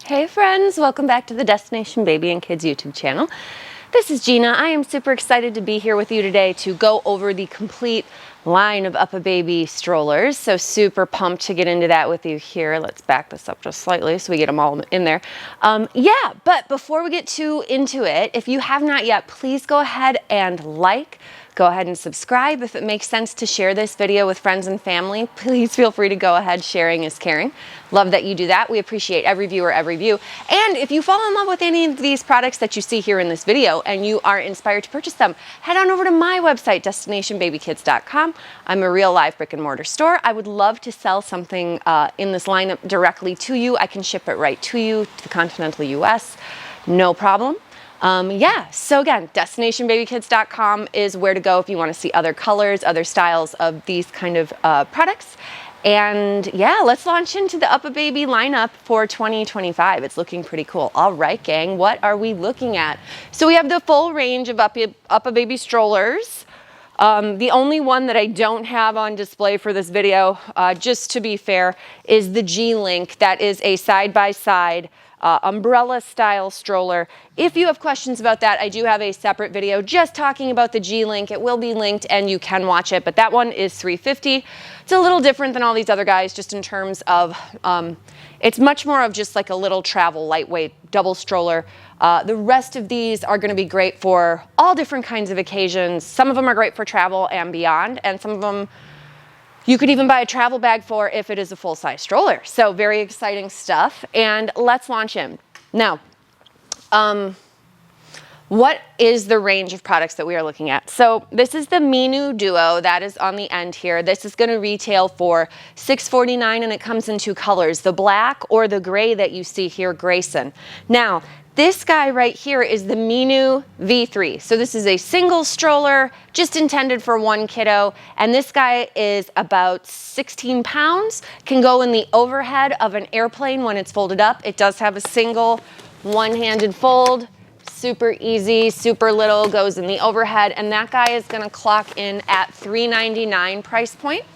Hey friends, welcome back to the Destination Baby and Kids YouTube channel. This is Gina. I am super excited to be here with you today to go over the complete line of UPPAbaby strollers. So super pumped to get into that with you here. Let's back this up just slightly so we get them all in there. But before we get into it, if you have not yet, please go ahead and go ahead and subscribe. If it makes sense to share this video with friends and family, please feel free to go ahead. Sharing is caring. Love that you do that. We appreciate every viewer, every view. And if you fall in love with any of these products that you see here in this video and you are inspired to purchase them, head on over to my website, destinationbabykids.com. I'm a real live brick and mortar store. I would love to sell something in this lineup directly to you. I can ship it right to you to the continental US. No problem. So again, destinationbabykids.com is where to go if you want to see other colors, other styles of these kind of products. And yeah, let's launch into the UPPAbaby lineup for 2025. It's looking pretty cool. All right, gang, what are we looking at? So we have the full range of UPPAbaby strollers. The only one that I don't have on display for this video, just to be fair, is the G-Link. That is a side-by-side umbrella style stroller. If you have questions about that, I do have a separate video just talking about the G-Link. It will be linked and you can watch it, but that one is $350. It's a little different than all these other guys just in terms of, it's much more of just like a little travel lightweight double stroller. The rest of these are going to be great for all different kinds of occasions. Some of them are great for travel and beyond, and some of them you could even buy a travel bag for if it is a full-size stroller. So very exciting stuff. And let's launch in. Now, what is the range of products that we are looking at? So this is the Minu Duo that is on the end here. This is going to retail for $649 and it comes in two colors, the black or the gray that you see here, Grayson. Now, this guy right here is the Minu V3. So this is a single stroller, just intended for one kiddo. And this guy is about 16 pounds, can go in the overhead of an airplane when it's folded up. It does have a single one-handed fold, super easy, super little, goes in the overhead. And that guy is gonna clock in at $399 price point.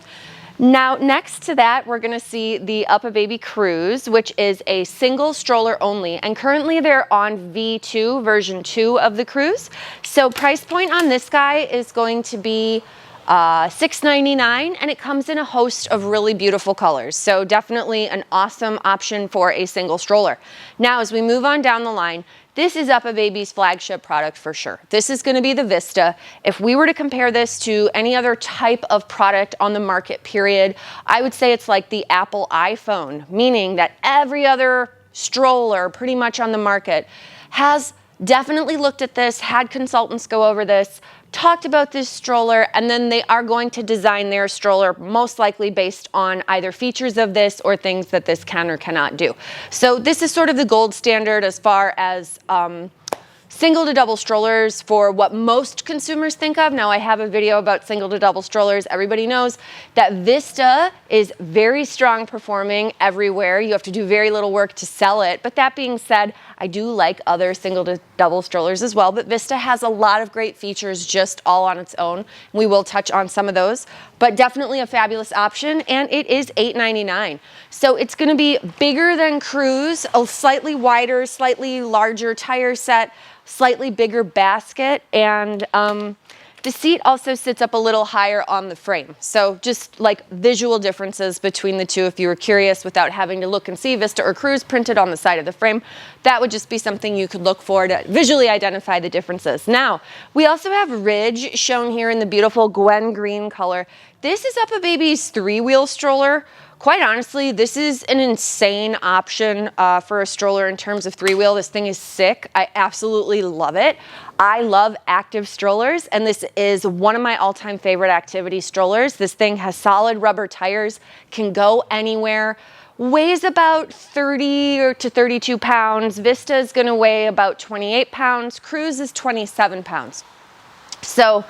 Now, next to that, we're going to see the UPPAbaby CRUZ, which is a single stroller only. And currently they're on V2, version 2 of the CRUZ. So price point on this guy is going to be $699, and it comes in a host of really beautiful colors. So definitely an awesome option for a single stroller. Now, as we move on down the line, this is UPPAbaby's flagship product for sure. This is going to be the Vista. If we were to compare this to any other type of product on the market, period, I would say it's like the Apple iPhone, meaning that every other stroller pretty much on the market has definitely looked at this, had consultants go over this, talked about this stroller, and then they are going to design their stroller most likely based on either features of this or things that this can or cannot do. So this is sort of the gold standard as far as single to double strollers for what most consumers think of. Now, I have a video about single to double strollers. Everybody knows that Vista is very strong performing everywhere. You have to do very little work to sell it. But that being said, I do like other single to double strollers as well. But Vista has a lot of great features just all on its own. We will touch on some of those. But definitely a fabulous option, and it is $899. So it's going to be bigger than CRUZ, a slightly wider, slightly larger tire set, slightly bigger basket, and the seat also sits up a little higher on the frame. So just like visual differences between the two, if you were curious without having to look and see Vista or CRUZ printed on the side of the frame, that would just be something you could look for to visually identify the differences. Now, we also have Ridge shown here in the beautiful Gwen green color. This is UPPAbaby's 3-wheel stroller. Quite honestly, this is an insane option for a stroller in terms of 3-wheel. This thing is sick. I absolutely love it. I love active strollers, and this is one of my all-time favorite activity strollers. This thing has solid rubber tires, can go anywhere, weighs about 30 to 32 pounds. Vista is going to weigh about 28 pounds. CRUZ is 27 pounds. So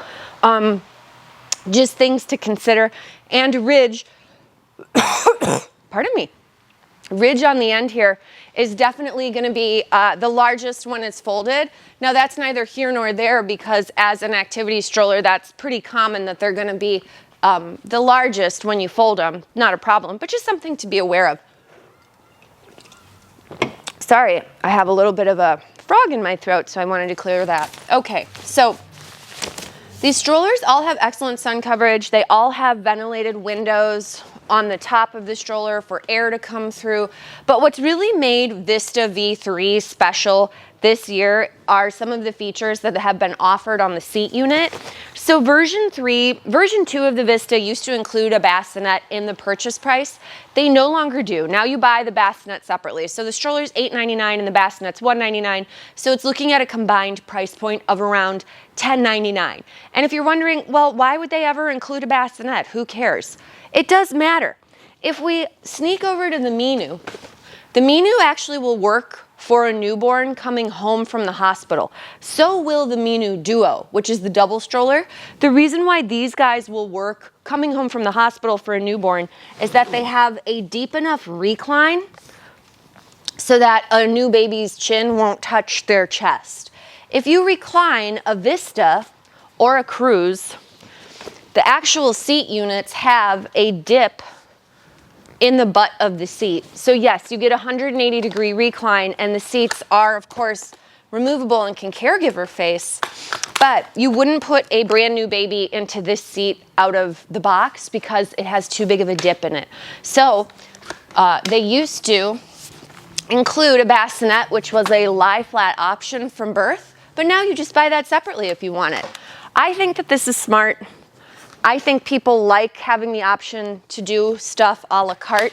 just things to consider. And Ridge, pardon me, Ridge on the end here is definitely going to be the largest when it's folded. Now that's neither here nor there because as an activity stroller, that's pretty common that they're going to be the largest when you fold them. Not a problem, but just something to be aware of. Sorry, I have a little bit of a frog in my throat, so I wanted to clear that. Okay, so these strollers all have excellent sun coverage. They all have ventilated windows on the top of the stroller for air to come through. But what's really made Vista V3 special this year are some of the features that have been offered on the seat unit. So version 2 of the Vista used to include a bassinet in the purchase price. They no longer do. Now you buy the bassinet separately. So the stroller's $8.99 and the bassinet's $1.99. So it's looking at a combined price point of around $10.99. And if you're wondering, well, why would they ever include a bassinet? Who cares? It does matter. If we sneak over to the Minu actually will work for a newborn coming home from the hospital. So will the Minu Duo, which is the double stroller. The reason why these guys will work coming home from the hospital for a newborn is that they have a deep enough recline so that a new baby's chin won't touch their chest. If you recline a Vista or a CRUZ, the actual seat units have a dip in the butt of the seat. So yes, you get a 180-degree recline, and the seats are, of course, removable and can caregiver face, but you wouldn't put a brand new baby into this seat out of the box because it has too big of a dip in it. So they used to include a bassinet, which was a lie flat option from birth, but now you just buy that separately if you want it. I think that this is smart. I think people like having the option to do stuff a la carte.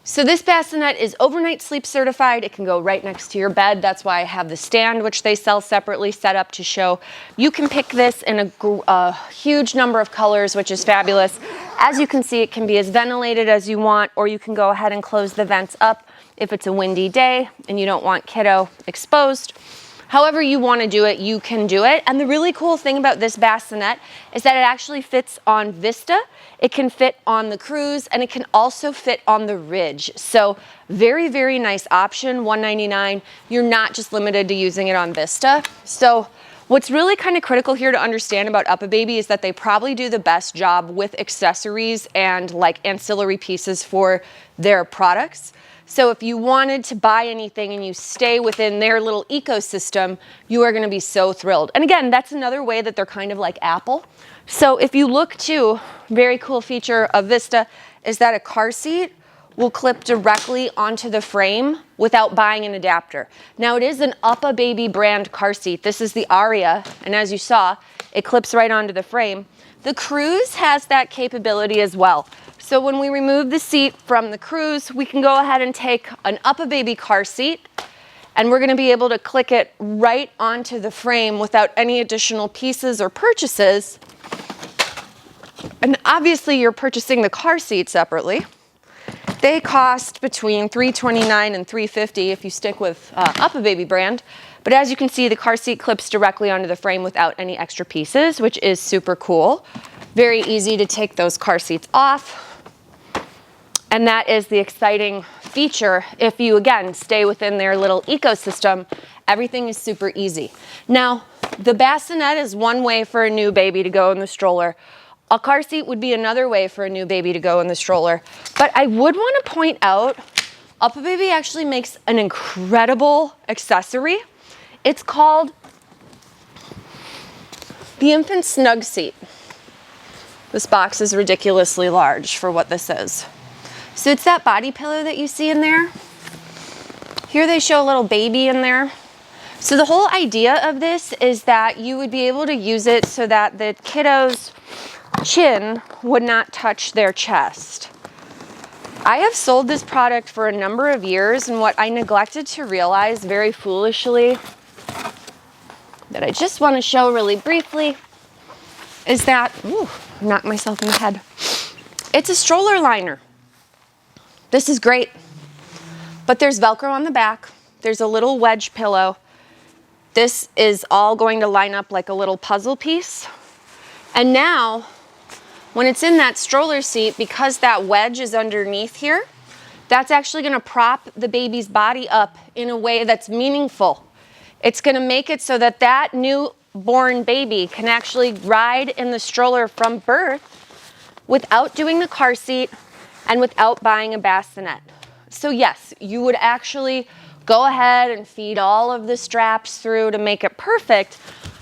So this bassinet is overnight sleep certified. It can go right next to your bed. That's why I have the stand, which they sell separately, set up to show. You can pick this in a huge number of colors, which is fabulous. As you can see, it can be as ventilated as you want, or you can go ahead and close the vents up if it's a windy day and you don't want kiddo exposed. However you want to do it, you can do it. And the really cool thing about this bassinet is that it actually fits on Vista, it can fit on the CRUZ, and it can also fit on the Ridge. So very, very nice option, $199. You're not just limited to using it on Vista. So what's really kind of critical here to understand about UPPAbaby is that they probably do the best job with accessories and like ancillary pieces for their products. So if you wanted to buy anything and you stay within their little ecosystem, you are going to be so thrilled. And again, that's another way that they're kind of like Apple. So if you look to, very cool feature of Vista is that a car seat will clip directly onto the frame without buying an adapter. Now it is an UPPAbaby brand car seat. This is the ARIA, and as you saw, it clips right onto the frame. The CRUZ has that capability as well. So when we remove the seat from the CRUZ, we can go ahead and take an UPPAbaby car seat, and we're going to be able to click it right onto the frame without any additional pieces or purchases. And obviously you're purchasing the car seat separately. They cost between $329 and $350 if you stick with UPPAbaby brand. But as you can see, the car seat clips directly onto the frame without any extra pieces, which is super cool. Very easy to take those car seats off. And that is the exciting feature. If you, again, stay within their little ecosystem, everything is super easy. Now, the bassinet is one way for a new baby to go in the stroller. A car seat would be another way for a new baby to go in the stroller. But I would want to point out, UPPAbaby actually makes an incredible accessory. It's called the Infant Snug Seat. This box is ridiculously large for what this is. So it's that body pillow that you see in there. Here they show a little baby in there. So the whole idea of this is that you would be able to use it so that the kiddo's chin would not touch their chest. I have sold this product for a number of years, and what I neglected to realize very foolishly that I just want to show really briefly is that, ooh, I knocked myself in the head. It's a stroller liner. This is great, but there's Velcro on the back. There's a little wedge pillow. This is all going to line up like a little puzzle piece. And now, when it's in that stroller seat, because that wedge is underneath here, that's actually going to prop the baby's body up in a way that's meaningful. It's going to make it so that that newborn baby can actually ride in the stroller from birth without doing the car seat and without buying a bassinet. So yes, you would actually go ahead and feed all of the straps through to make it perfect.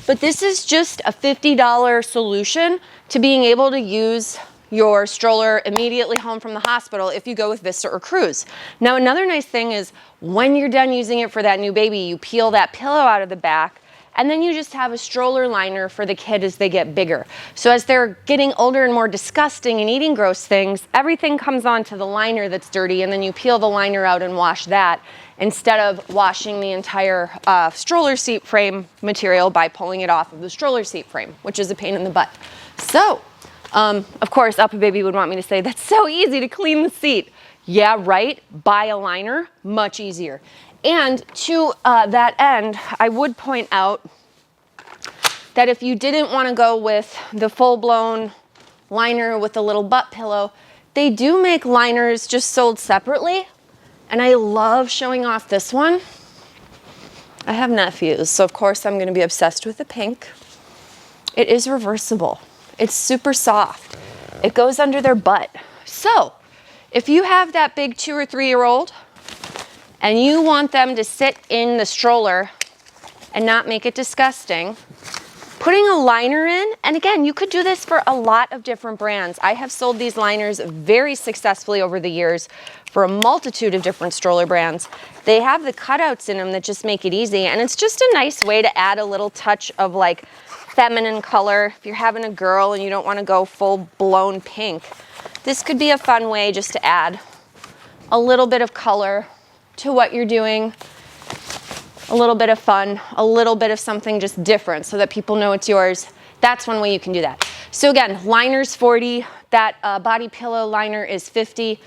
But this is just a $50 solution to being able to use your stroller immediately home from the hospital if you go with Vista or CRUZ. Now, another nice thing is when you're done using it for that new baby, you peel that pillow out of the back, and then you just have a stroller liner for the kid as they get bigger. So as they're getting older and more disgusting and eating gross things, everything comes onto the liner that's dirty, and then you peel the liner out and wash that instead of washing the entire stroller seat frame material by pulling it off of the stroller seat frame, which is a pain in the butt. So, of course, UPPAbaby would want me to say, that's so easy to clean the seat. Yeah, right, buy a liner, much easier. And to that end, I would point out that if you didn't want to go with the full-blown liner with a little butt pillow, they do make liners just sold separately. And I love showing off this one. I have nephews, so of course I'm going to be obsessed with the pink. It is reversible. It's super soft. It goes under their butt. So if you have that big 2 or 3-year-old and you want them to sit in the stroller and not make it disgusting, putting a liner in, and again, you could do this for a lot of different brands. I have sold these liners very successfully over the years for a multitude of different stroller brands. They have the cutouts in them that just make it easy, and it's just a nice way to add a little touch of like feminine color. If you're having a girl and you don't want to go full-blown pink, this could be a fun way just to add a little bit of color to what you're doing, a little bit of fun, a little bit of something just different so that people know it's yours. That's one way you can do that. So again, liner's $40, that body pillow liner is $50,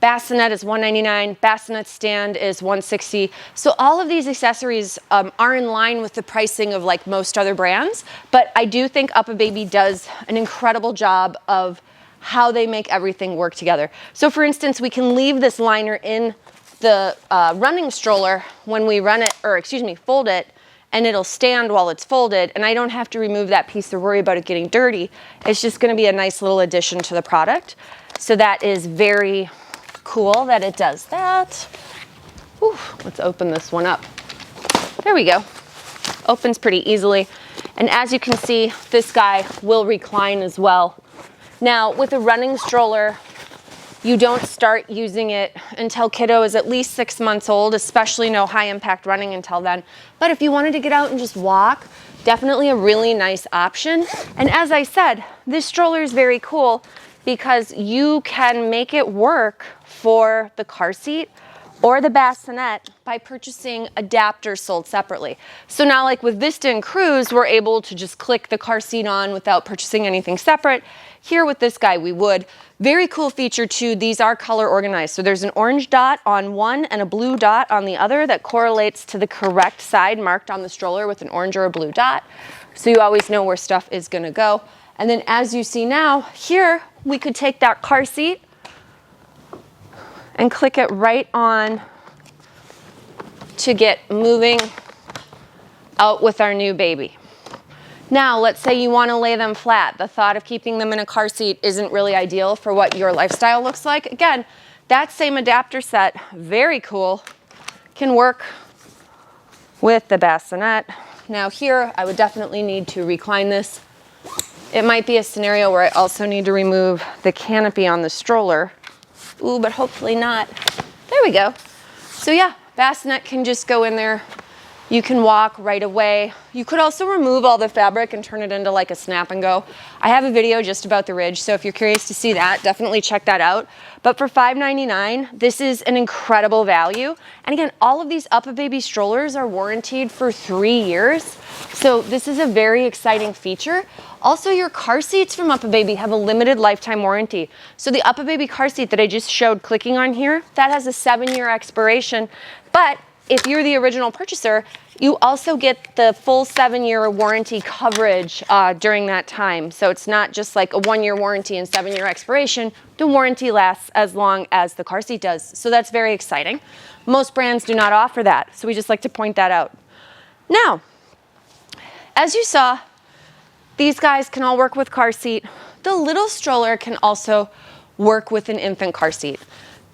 Bassinet is $199, Bassinet stand is $160. So all of these accessories are in line with the pricing of like most other brands, but I do think UPPAbaby does an incredible job of how they make everything work together. So for instance, we can leave this liner in the running stroller when we run it, or excuse me, fold it, and it'll stand while it's folded, and I don't have to remove that piece or worry about it getting dirty. It's just gonna be a nice little addition to the product. So that is very cool that it does that. Whew, let's open this one up. There we go. Opens pretty easily. And as you can see, this guy will recline as well. Now, with a running stroller, you don't start using it until kiddo is at least 6 months old, especially no high impact running until then. But if you wanted to get out and just walk, definitely a really nice option. And as I said, this stroller is very cool because you can make it work for the car seat or the bassinet by purchasing adapters sold separately. So now like with Vista and CRUZ, we're able to just click the car seat on without purchasing anything separate. Here with this guy, we would. Very cool feature too, these are color organized. So there's an orange dot on one and a blue dot on the other that correlates to the correct side marked on the stroller with an orange or a blue dot. So you always know where stuff is gonna go. And then as you see now, here we could take that car seat and click it right on to get moving out with our new baby. Now, let's say you want to lay them flat. The thought of keeping them in a car seat isn't really ideal for what your lifestyle looks like. Again, that same adapter set, very cool, can work with the bassinet. Now here, I would definitely need to recline this. It might be a scenario where I also need to remove the canopy on the stroller. Ooh, but hopefully not. There we go. So yeah, bassinet can just go in there. You can walk right away. You could also remove all the fabric and turn it into like a snap and go. I have a video just about the Ridge, so if you're curious to see that, definitely check that out. But for $5.99, this is an incredible value. And again, all of these UPPAbaby strollers are warranted for 3 years. So this is a very exciting feature. Also, your car seats from UPPAbaby have a limited lifetime warranty. So the UPPAbaby car seat that I just showed clicking on here, that has a 7-year expiration. But if you're the original purchaser, you also get the full 7-year warranty coverage during that time. So it's not just like a 1-year warranty and 7-year expiration. The warranty lasts as long as the car seat does. So that's very exciting. Most brands do not offer that. So we just like to point that out. Now, as you saw, these guys can all work with car seat. The little stroller can also work with an infant car seat.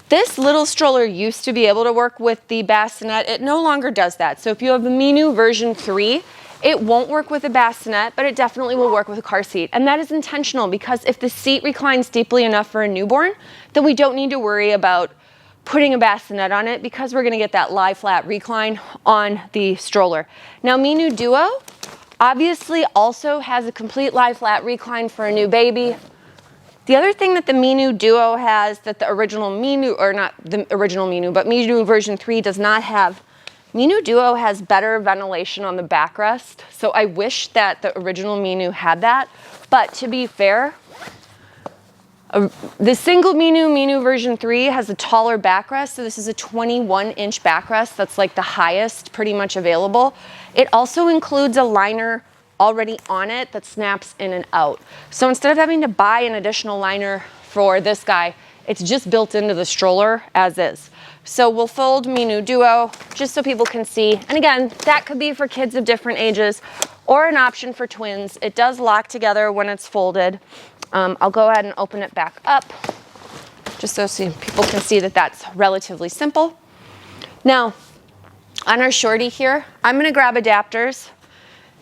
This little stroller used to be able to work with the Bassinet. It no longer does that. So if you have a Minu version 3, it won't work with a Bassinet, but it definitely will work with a car seat. And that is intentional because if the seat reclines deeply enough for a newborn, then we don't need to worry about putting a Bassinet on it because we're gonna get that lie flat recline on the stroller. Now Minu Duo obviously also has a complete lie flat recline for a new baby. The other thing that the Minu Duo has that the original Minu, or not the original Minu, but Minu version 3 does not have, Minu Duo has better ventilation on the backrest. So I wish that the original Minu had that. But to be fair, the single Minu version 3 has a taller backrest. So this is a 21-inch backrest. That's like the highest pretty much available. It also includes a liner already on it that snaps in and out. So instead of having to buy an additional liner for this guy, it's just built into the stroller as is. So we'll fold Minu Duo just so people can see. And again, that could be for kids of different ages or an option for twins. It does lock together when it's folded. I'll go ahead and open it back up just so people can see that that's relatively simple. Now, on our shorty here, I'm gonna grab adapters.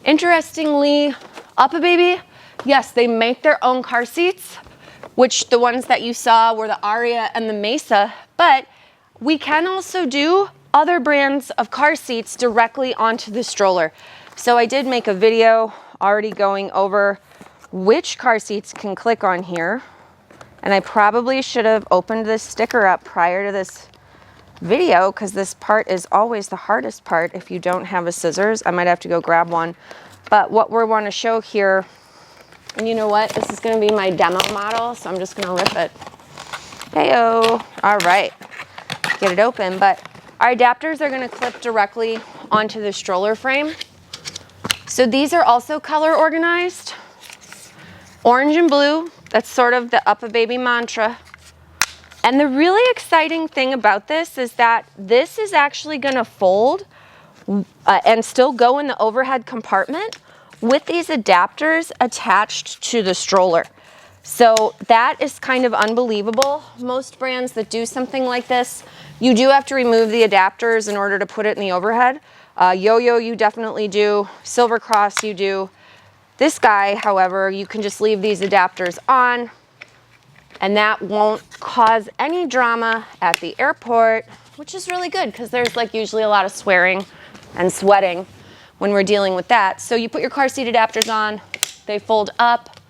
Interestingly, UPPAbaby, yes, they make their own car seats, which the ones that you saw were the ARIA and the MESA, but we can also do other brands of car seats directly onto the stroller. So I did make a video already going over which car seats can click on here, and I probably should have opened this sticker up prior to this video because this part is always the hardest part if you don't have a scissors. I might have to go grab one. But what we want to show here, and you know what? This is going to be my demo model, so I'm just going to rip it. Heyo. All right. Get it open. But our adapters are going to clip directly onto the stroller frame. So these are also color organized. Orange and blue. That's sort of the UPPAbaby mantra. And the really exciting thing about this is that this is actually going to fold and still go in the overhead compartment with these adapters attached to the stroller. So that is kind of unbelievable. Most brands that do something like this, you do have to remove the adapters in order to put it in the overhead. Yo-Yo, you definitely do. Silver Cross, you do. This guy, however, you can just leave these adapters on, and that won't cause any drama at the airport, which is really good because there's like usually a lot of swearing and sweating when we're dealing with that. So you put your car seat adapters on, they fold up,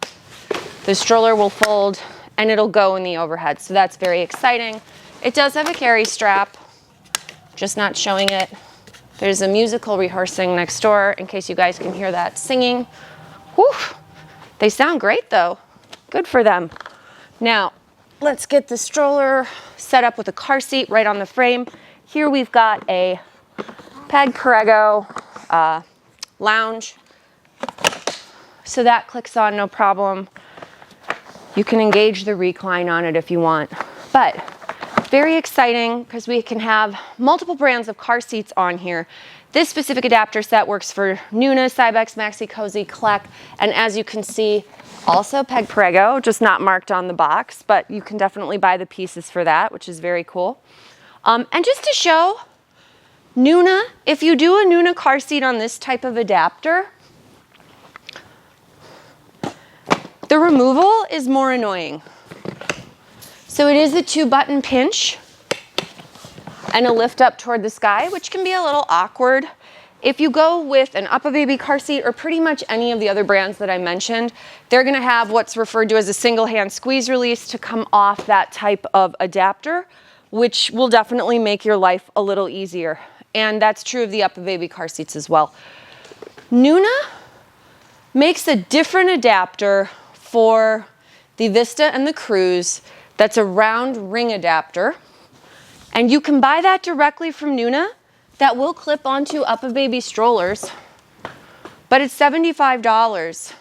the stroller will fold, and it'll go in the overhead. So that's very exciting. It does have a carry strap, just not showing it. There's a musical rehearsing next door in case you guys can hear that singing. Whew, they sound great though. Good for them. Now, let's get the stroller set up with a car seat right on the frame. Here we've got a Peg Perego lounge. So that clicks on no problem. You can engage the recline on it if you want. But very exciting because we can have multiple brands of car seats on here. This specific adapter set works for Nuna, Cybex, Maxi Cozy, Kleck, and as you can see, also Peg Perego, just not marked on the box, but you can definitely buy the pieces for that, which is very cool. And just to show, Nuna, if you do a Nuna car seat on this type of adapter, the removal is more annoying. So it is a 2-button pinch and a lift up toward the sky, which can be a little awkward. If you go with an UPPAbaby car seat or pretty much any of the other brands that I mentioned, they're gonna have what's referred to as a single hand squeeze release to come off that type of adapter, which will definitely make your life a little easier. And that's true of the UPPAbaby car seats as well. Nuna makes a different adapter for the Vista and the CRUZ that's a round ring adapter. And you can buy that directly from Nuna. That will clip onto UPPAbaby Strollers, but it's $75.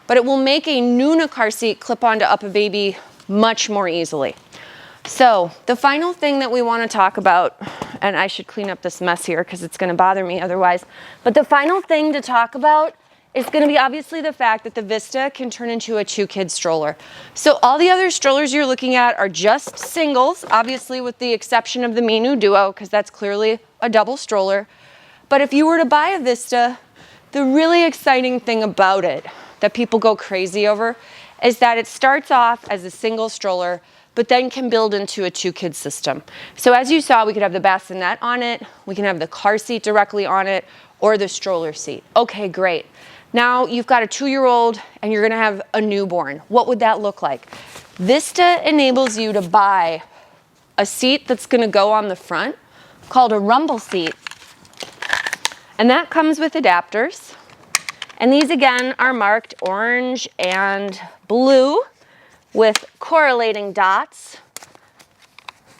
But it will make a Nuna car seat clip onto UPPAbaby much more easily. So the final thing that we want to talk about, and I should clean up this mess here because it's going to bother me otherwise, but the final thing to talk about is going to be obviously the fact that the Vista can turn into a 2-kid stroller. So all the other strollers you're looking at are just singles, obviously with the exception of the Minu Duo, because that's clearly a double stroller. But if you were to buy a Vista, the really exciting thing about it that people go crazy over is that it starts off as a single stroller, but then can build into a 2-kid system. So as you saw, we could have the bassinet on it, we can have the car seat directly on it, or the stroller seat. Okay, great. Now you've got a 2-year-old and you're gonna have a newborn. What would that look like? Vista enables you to buy a seat that's gonna go on the front called a rumble seat. And that comes with adapters. And these again are marked orange and blue with correlating dots.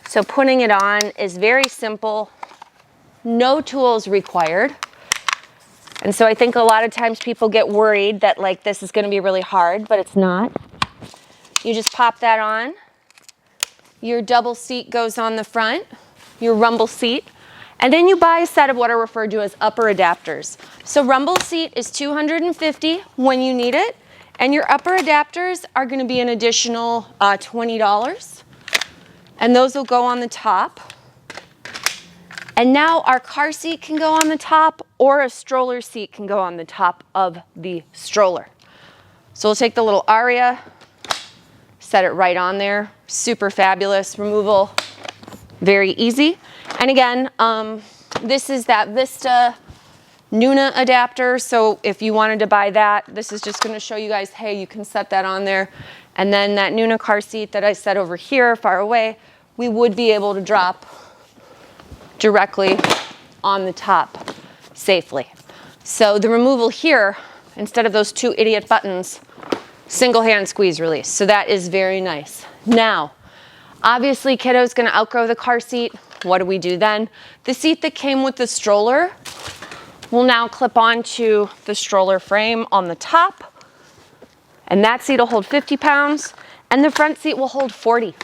So putting it on is very simple, no tools required. And so I think a lot of times people get worried that like this is going to be really hard, but it's not. You just pop that on. Your double seat goes on the front, your rumble seat, and then you buy a set of what are referred to as upper adapters. So rumble seat is $250 when you need it, and your upper adapters are going to be an additional $20, and those will go on the top. And now our car seat can go on the top, or a stroller seat can go on the top of the stroller. So we'll take the little ARIA, set it right on there. Super fabulous removal, very easy. And again, this is that Vista Nuna adapter. So if you wanted to buy that, this is just going to show you guys, hey, you can set that on there. And then that Nuna car seat that I set over here, far away, we would be able to drop directly on the top safely. So the removal here, instead of those 2 idiot buttons, single hand squeeze release. So that is very nice. Now, obviously kiddo's gonna outgrow the car seat. What do we do then? The seat that came with the stroller will now clip onto the stroller frame on the top, and that seat will hold 50 pounds, and the front seat will hold 40.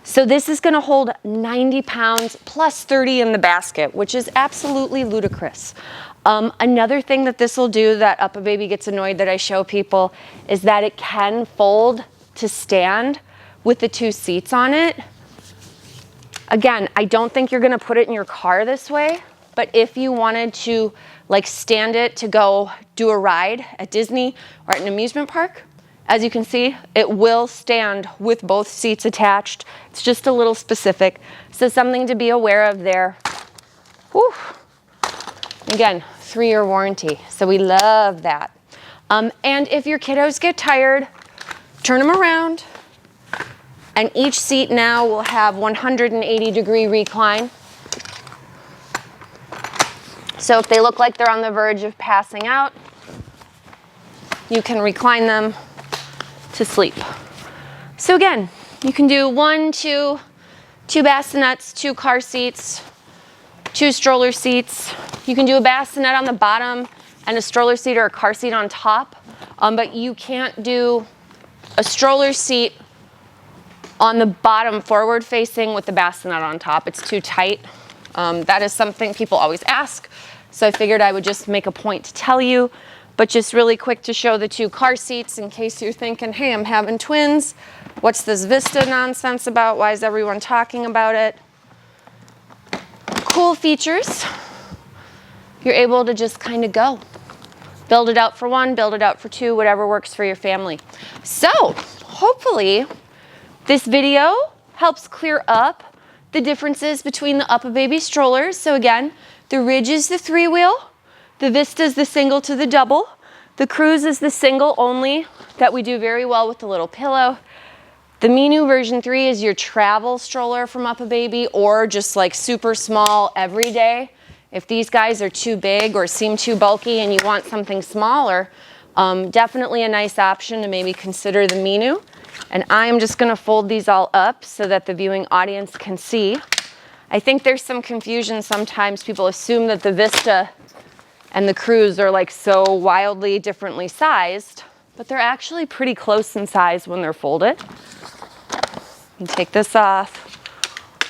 So this is going to hold 90 pounds plus 30 in the basket, which is absolutely ludicrous. Another thing that this will do that UPPAbaby gets annoyed that I show people is that it can fold to stand with the 2 seats on it. Again, I don't think you're going to put it in your car this way, but if you wanted to like stand it to go do a ride at Disney or at an amusement park, as you can see, it will stand with both seats attached. It's just a little specific. So something to be aware of there. Whew. Again, 3-year warranty. So we love that. And if your kiddos get tired, turn them around. And each seat now will have 180-degree recline. So if they look like they're on the verge of passing out, you can recline them to sleep. So again, you can do 1, 2 bassinets, 2 car seats, 2 stroller seats. You can do a bassinet on the bottom and a stroller seat or a car seat on top, but you can't do a stroller seat on the bottom forward facing with the bassinet on top. It's too tight. That is something people always ask, so I figured I would just make a point to tell you. But just really quick to show the 2 car seats in case you're thinking, hey, I'm having twins. What's this Vista nonsense about? Why is everyone talking about it? Cool features. You're able to just kind of go. Build it out for 1, build it out for 2, whatever works for your family. So hopefully this video helps clear up the differences between the UPPAbaby strollers. So again, the Ridge is the 3-wheel. The Vista is the single to the double. The CRUZ is the single only that we do very well with the little pillow. The Minu version 3 is your travel stroller from UPPAbaby, or just like super small everyday. If these guys are too big or seem too bulky and you want something smaller, definitely a nice option to maybe consider the Minu. And I'm just gonna fold these all up so that the viewing audience can see. I think there's some confusion sometimes. People assume that the Vista and the CRUZ are like so wildly differently sized, but they're actually pretty close in size when they're folded. You take this off,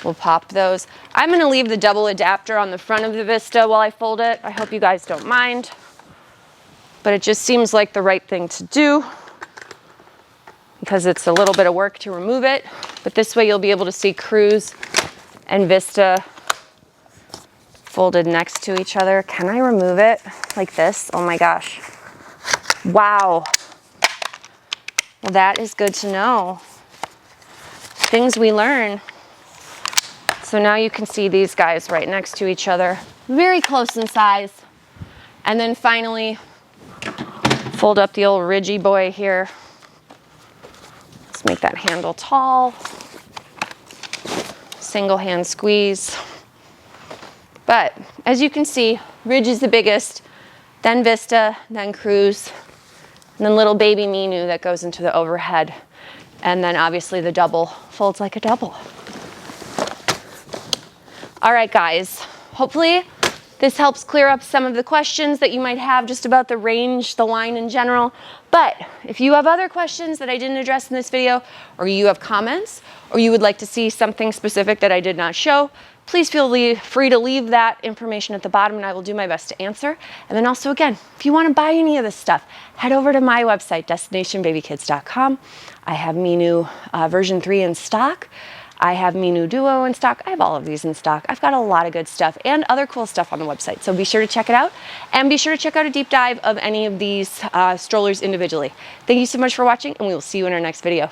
we'll pop those. I'm gonna leave the double adapter on the front of the Vista while I fold it. I hope you guys don't mind. but it just seems like the right thing to do because it's a little bit of work to remove it. But this way you'll be able to see CRUZ and Vista folded next to each other. Can I remove it like this? Oh my gosh. Wow. Well, that is good to know. Things we learn. So now you can see these guys right next to each other, very close in size. And then finally, fold up the old ridgy boy here. Let's make that handle tall. Single hand squeeze. But as you can see, Ridge is the biggest, then Vista, then CRUZ, and then little baby Minu that goes into the overhead. And then obviously the double folds like a double. All right, guys, hopefully this helps clear up some of the questions that you might have just about the range, the line in general. But if you have other questions that I didn't address in this video, or you have comments, or you would like to see something specific that I did not show, please feel free to leave that information at the bottom and I will do my best to answer. And then also, again, if you want to buy any of this stuff, head over to my website, destinationbabykids.com. I have Minu version 3 in stock. I have Minu Duo in stock. I have all of these in stock. I've got a lot of good stuff and other cool stuff on the website. So be sure to check it out and be sure to check out a deep dive of any of these strollers individually. Thank you so much for watching and we will see you in our next video.